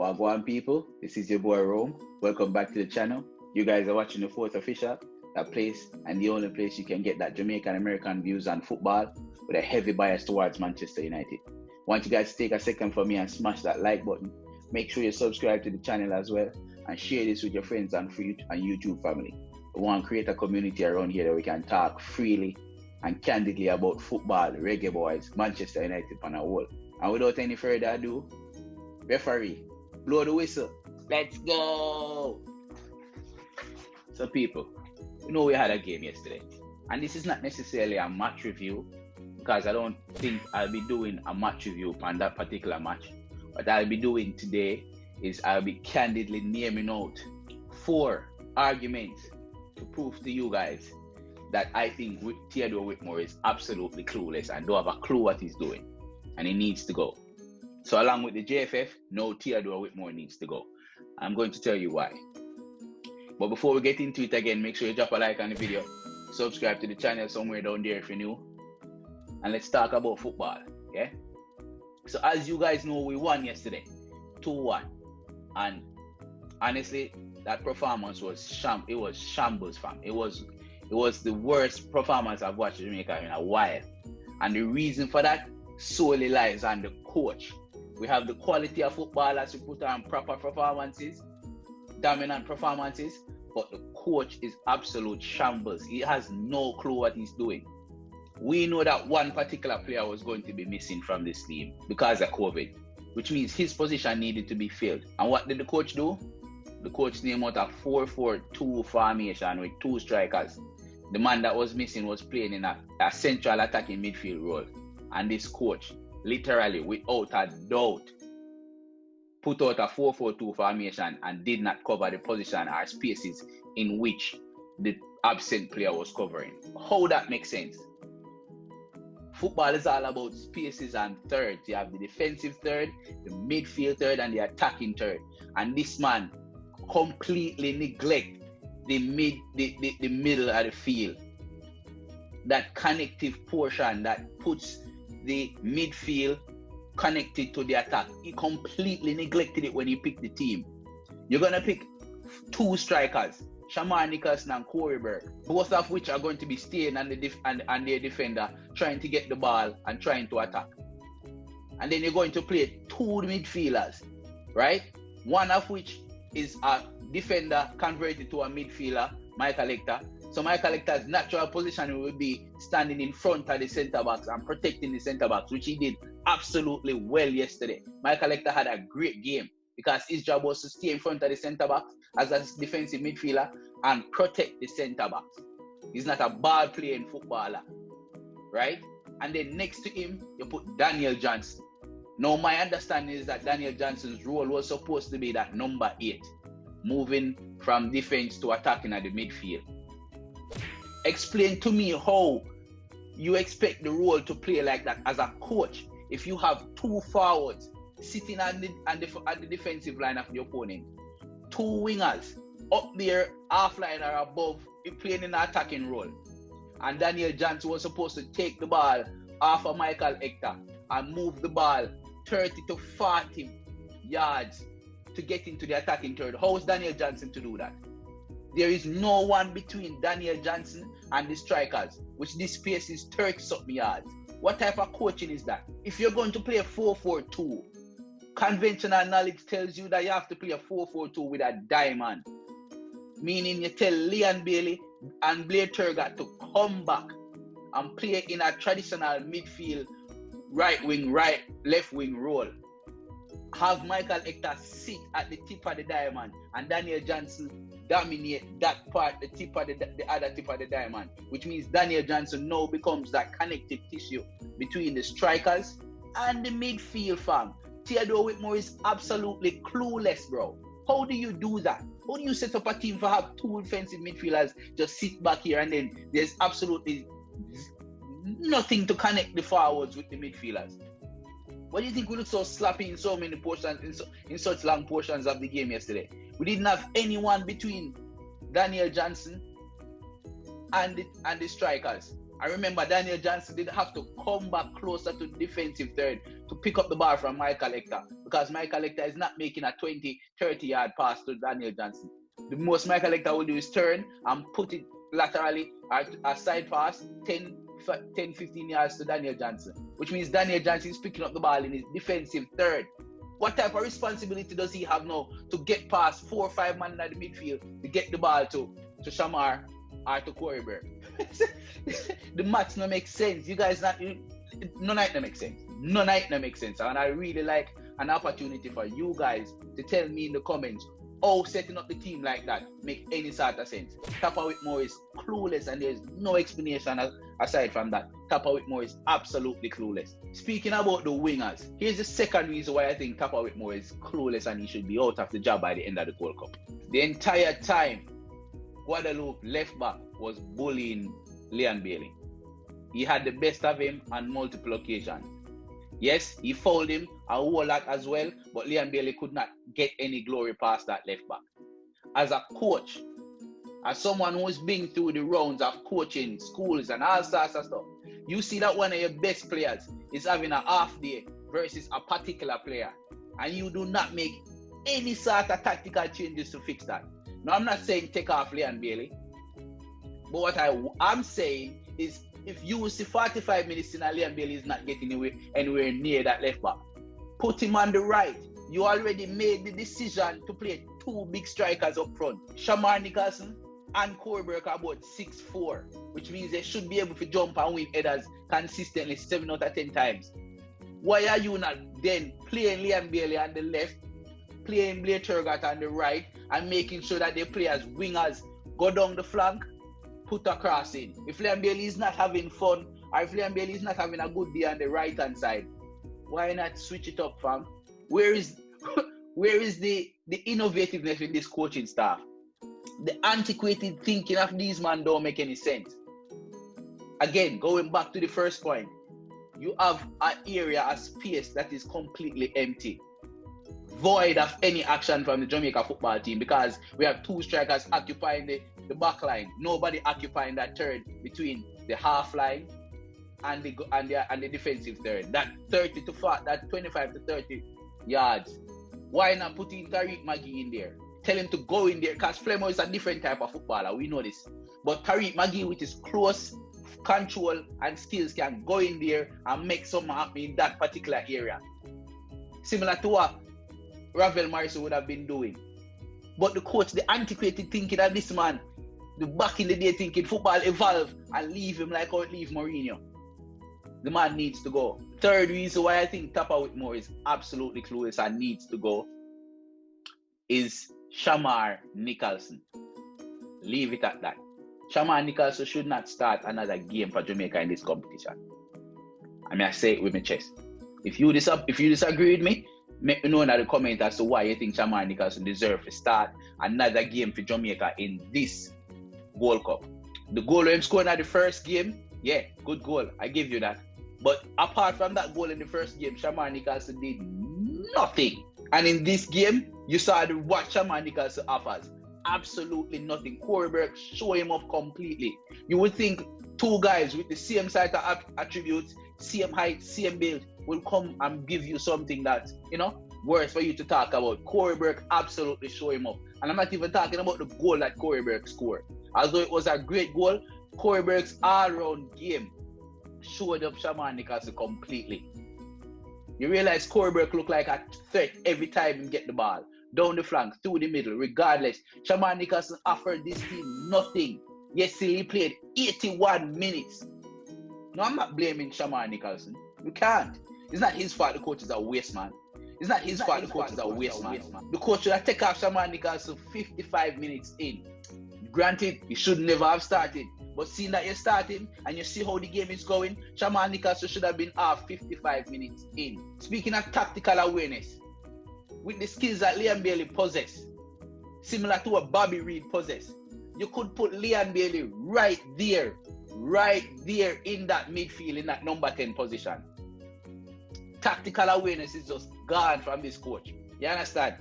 Wagwan people, this is your boy Rome. Welcome back to the channel. You guys are watching the fourth official, that place and the only place you can get that Jamaican American views on football with a heavy bias towards Manchester United. Want you guys to take a second for me and smash that like button. Make sure you subscribe to the channel as well and share this with your friends and YouTube family. We want to create a community around here that we can talk freely and candidly about football, reggae boys, Manchester United on a whole. And without any further ado, referee, blow the whistle. Let's go! So people, you know we had a game yesterday. And this is not necessarily a match review because I don't think I'll be doing a match review on that particular match. What I'll be doing today is I'll be candidly naming out 4 arguments to prove to you guys that I think Theodore Whitmore is absolutely clueless and don't have a clue what he's doing. And he needs to go. So along with the JFF, no, Theodore Whitmore needs to go. I'm going to tell you why. But before we get into it again, make sure you drop a like on the video. Subscribe to the channel somewhere down there if you're new. And let's talk about football, yeah? So as you guys know, we won yesterday, 2-1. And honestly, that performance was shambles, fam. It was the worst performance I've watched in Jamaica in a while. And the reason for that solely lies on the coach. We have the quality of footballers who put on proper performances, dominant performances, but the coach is absolute shambles. He has no clue what he's doing. We know that one particular player was going to be missing from this team because of COVID, which means his position needed to be filled. And what did the coach do? The coach named out a 4-4-2 formation with 2 strikers. The man that was missing was playing in a central attacking midfield role. And this coach, literally, without a doubt, put out a 4-4-2 formation and did not cover the position or spaces in which the absent player was covering. How that makes sense? Football is all about spaces and thirds. You have the defensive third, the midfield third, and the attacking third. And this man completely neglect the middle of the field. That connective portion that puts the midfield connected to the attack. He completely neglected it when he picked the team. You're going to pick 2 strikers, Shamar Nicholson and Corey Burke, both of which are going to be staying on their defender, trying to get the ball and trying to attack. And then you're going to play 2 midfielders, right? One of which is a defender converted to a midfielder, Michael Hector. So Michael Hector's natural position will be standing in front of the centre backs and protecting the centre backs, which he did absolutely well yesterday. Michael Hector had a great game because his job was to stay in front of the centre backs as a defensive midfielder and protect the centre backs. He's not a ball playing footballer, right? And then next to him, you put Daniel Johnson. Now my understanding is that Daniel Johnson's role was supposed to be that number 8, moving from defense to attacking at the midfield. Explain to me how you expect the role to play like that as a coach if you have 2 forwards sitting at the defensive line of the opponent, 2 wingers up there, half line or above, playing in an attacking role. And Daniel Johnson was supposed to take the ball off of Michael Hector and move the ball 30 to 40 yards to get into the attacking third. How is Daniel Johnson to do that? There is no one between Daniel Johnson and the strikers, which this space is 30-something yards. What type of coaching is that? If you're going to play a 4-4-2, conventional knowledge tells you that you have to play a 4-4-2 with a diamond. Meaning you tell Leon Bailey and Blair Turgott to come back and play in a traditional midfield right wing, left wing role. Have Michael Hector sit at the tip of the diamond and Daniel Johnson dominate that part, the other tip of the diamond, which means Daniel Johnson now becomes that connective tissue between the strikers and the midfield, fam. Theodore Whitmore is absolutely clueless, bro. How do you do that? How do you set up a team for have 2 defensive midfielders just sit back here and then there's absolutely nothing to connect the forwards with the midfielders? Why do you think we look so sloppy in so many portions, in such long portions of the game yesterday? We didn't have anyone between Daniel Johnson and the strikers. I remember Daniel Johnson did have to come back closer to the defensive third to pick up the ball from Michael Hector because Michael Lecter is not making a 20, 30-yard pass to Daniel Johnson. The most Michael Lecter will do is turn and put it laterally or a side pass 10, 15 yards to Daniel Johnson, which means Daniel Johnson is picking up the ball in his defensive third. What type of responsibility does he have now to get past 4 or 5 men in the midfield to get the ball to Shamar or to Corey Burke? The maths no make sense. You guys none of it no make sense. None of it no make sense. And I really like an opportunity for you guys to tell me in the comments how setting up the team like that make any sort of sense. Tapa Whitmore is clueless and there's no explanation aside from that. Tapa Whitmore is absolutely clueless. Speaking about the wingers, here's the second reason why I think Tapa Whitmore is clueless and he should be out of the job by the end of the Gold Cup. The entire time, Guadeloupe left back was bullying Leon Bailey. He had the best of him on multiple occasions. Yes, he fouled him a whole lot as well, but Leon Bailey could not get any glory past that left back. As a coach, as someone who's been through the rounds of coaching schools and all sorts of stuff, you see that one of your best players is having a half day versus a particular player, and you do not make any sort of tactical changes to fix that. Now, I'm not saying take off Leon Bailey, but what I'm saying is if you see 45 minutes in a Leon Bailey is not getting anywhere near that left back, put him on the right. You already made the decision to play 2 big strikers up front. Shamar Nicholson and Corey Burke are about 6'4", which means they should be able to jump and win headers consistently 7 out of 10 times. Why are you not then playing Leon Bailey on the left, playing Blair Turgot on the right, and making sure that they play as wingers, go down the flank, put a cross in? If Leon Bailey is not having fun, or if Leon Bailey is not having a good day on the right hand side, why not switch it up, fam? Where is the innovativeness in this coaching staff? The antiquated thinking of these men don't make any sense. Again, going back to the first point, you have an area, a space that is completely empty, void of any action from the Jamaica football team, because we have 2 strikers occupying the back line, nobody occupying that third between the half line and the defensive third, that 25 to 30 yards. Why not put in Tariq Magee in there? Tell him to go in there, because Flemo is a different type of footballer, we know this. But Tariq Magee with his close control and skills can go in there and make something happen in that particular area. Similar to what Ravel Morrison would have been doing. But the coach, the antiquated thinking of this man, the back in the day thinking football evolve and leave him like how it leave Mourinho. The man needs to go. Third reason why I think Tapa Whitmore is absolutely clueless and needs to go is Shamar Nicholson. Leave it at that. Shamar Nicholson should not start another game for Jamaica in this competition. I mean, I say it with my chest. If you disagree with me, let me know in the comment as to why you think Shamar Nicholson deserves to start another game for Jamaica in this World Cup. The goal him scoring at the first game, yeah, good goal. I give you that. But apart from that goal in the first game, Shamar Nicholson did nothing. And in this game, you saw what Shamar Nicholson offers. Absolutely nothing. Corey Burke show him up completely. You would think 2 guys with the same set of attributes, same height, same build, will come and give you something that, worth for you to talk about. Corey Burke absolutely show him up. And I'm not even talking about the goal that Corey Burke scored. Although it was a great goal, Corey Burke's all-round game showed up Shamar Nicholson completely. You realize Corey Burke looked like a threat every time he get the ball. Down the flank, through the middle, regardless. Shamar Nicholson offered this team nothing. Yes, he played 81 minutes. No, I'm not blaming Shamar Nicholson. You can't. It's not his fault the coach is a waste man. It's not his fault the coach is a waste man. The coach should have taken off Shamar Nicholson 55 minutes in. Granted, he should never have started. But seeing that you're starting and you see how the game is going, Shamar Nicholson should have been off 55 minutes in. Speaking of tactical awareness, with the skills that Leon Bailey possess, similar to what Bobby Reed possess, you could put Leon Bailey right there in that midfield, in that number 10 position. Tactical awareness is just gone from this coach. You understand?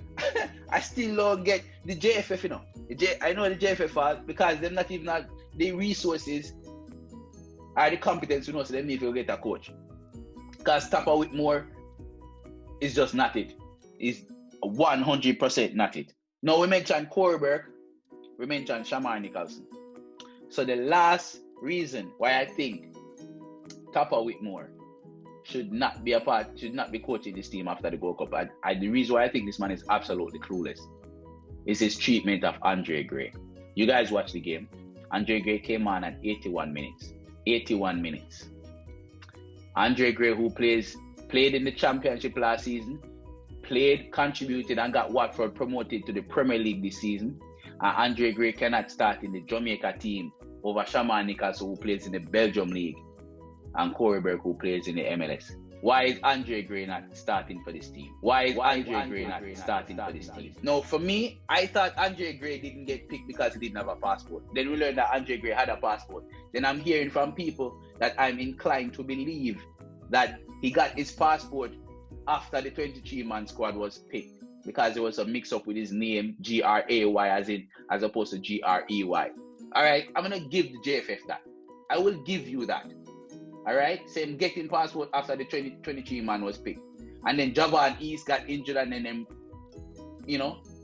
I still don't get the JFF, I know the JFF are, because they're not even have the resources or the competence, so they need to get a coach. Because Tapa Whitmore is just not it. is 100% not it. Now we mentioned Corey Burke, we mentioned Shamar Nicholson. So the last reason why I think Tapa Whitmore should not be coaching this team after the Gold Cup, and the reason why I think this man is absolutely clueless, is his treatment of Andre Gray. You guys watch the game. Andre Gray came on at 81 minutes. 81 minutes. Andre Gray, who played in the championship last season, contributed, and got Watford promoted to the Premier League this season. And Andre Gray cannot start in the Jamaica team over Shamar Nicholson, who plays in the Belgium League, and Corey Burke, who plays in the MLS. Why is Andre Gray not starting for this team? Why is Andre Gray not starting for this team? No, for me, I thought Andre Gray didn't get picked because he didn't have a passport. Then we learned that Andre Gray had a passport. Then I'm hearing from people that I'm inclined to believe that he got his passport after the 23-man squad was picked, because there was a mix-up with his name, Gray, as opposed to Grey. All right, I'm going to give the JFF that. I will give you that. All right, same getting passport after the 23-man was picked. And then Javan East got injured, and then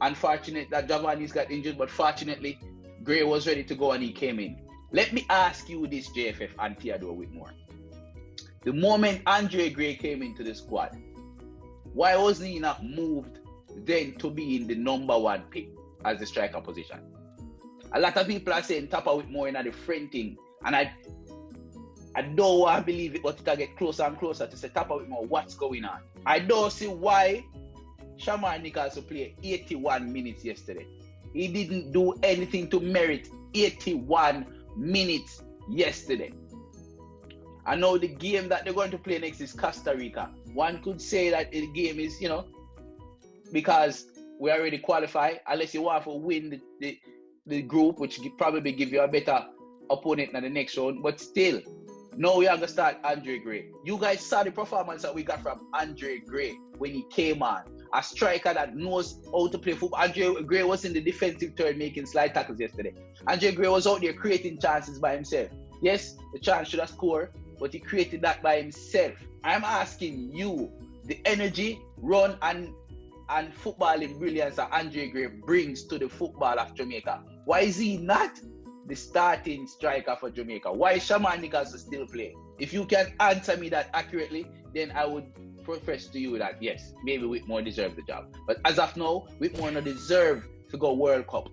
unfortunate that Javan East got injured, but fortunately, Gray was ready to go and he came in. Let me ask you this, JFF and Theodore Whitmore. The moment Andre Gray came into the squad, why wasn't he not moved then to be in the number 1 pick as the striker position? A lot of people are saying Tapa Whitmore in the friend thing, and I don't want to believe it, but it'll get closer and closer to say, Tapa Whitmore, what's going on? I don't see why Shamar Nicholson played 81 minutes yesterday. He didn't do anything to merit 81 minutes yesterday. I know the game that they're going to play next is Costa Rica. One could say that the game is, because we already qualify, unless you want to win the group, which probably give you a better opponent in the next round. But still, now we are going to start Andre Gray. You guys saw the performance that we got from Andre Gray when he came on. A striker that knows how to play football. Andre Gray was in the defensive third making slide tackles yesterday. Andre Gray was out there creating chances by himself. Yes, the chance should have scored, but he created that by himself. I'm asking you, the energy, run, and footballing brilliance that Andre Gray brings to the football of Jamaica, why is he not the starting striker for Jamaica? Why is Shamar Nicholson still playing? If you can answer me that accurately, then I would profess to you that yes, maybe Whitmore deserves the job. But as of now, Whitmore not deserve to go World Cup.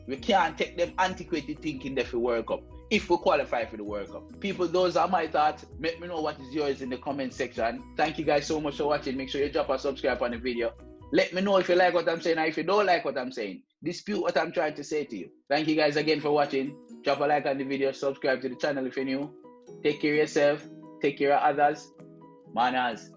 We can't take them antiquated thinking there for World Cup if we qualify for the World Cup. People, those are my thoughts. Let me know what is yours in the comment section. Thank you guys so much for watching. Make sure you drop a subscribe on the video. Let me know if you like what I'm saying, or if you don't like what I'm saying. Dispute what I'm trying to say to you. Thank you guys again for watching. Drop a like on the video. Subscribe to the channel if you're new. Take care of yourself. Take care of others. Manaz.